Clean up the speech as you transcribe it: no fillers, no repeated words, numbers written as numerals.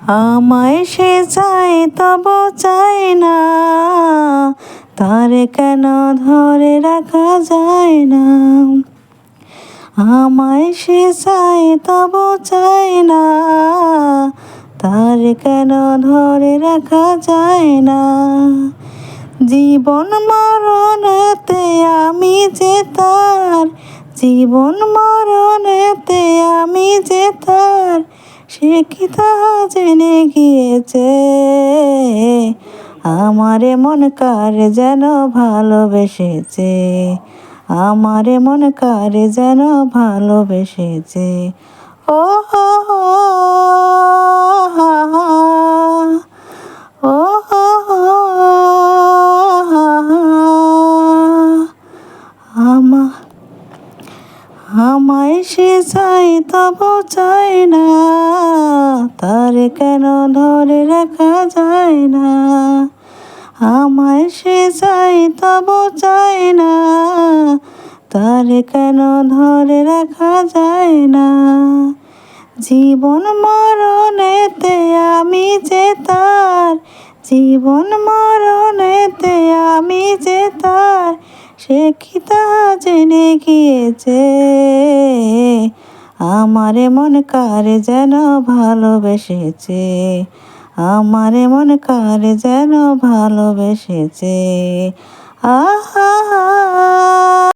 আমায় সে চায় তবু চায় না, তারে কেন ধরে রাখা যায় না। আমায় সে চায় তবু চায় না, তারে কেন ধরে রাখা যায় না। জীবন মরণেতে আমি যে তার, জীবন মরণেতে আমি যে তার, সে কি তা জেনে গিয়েছে। আমারে মন কারে যেন ভালোবেসেছে, আমারে মন কারে যেন ভালোবেসেছে। ও হো হো, হা হা, ও হো হো, হা হা। আমায় সে চায় তবু চায় না, তারে কেন ধরে রাখা যায় না। আমায় সে চায় তবু চায় না, তারে কেন ধরে রাখা যায় না। জীবন মরণেতে আমি যে তার, জীবন মরণেতে আমি যে তার, সে কি তা জেনে গিয়েছে। আমারে মন কারে যেন ভালোবেসেছে, আমারে মন কারে যেন ভালোবেসেছে। আহা।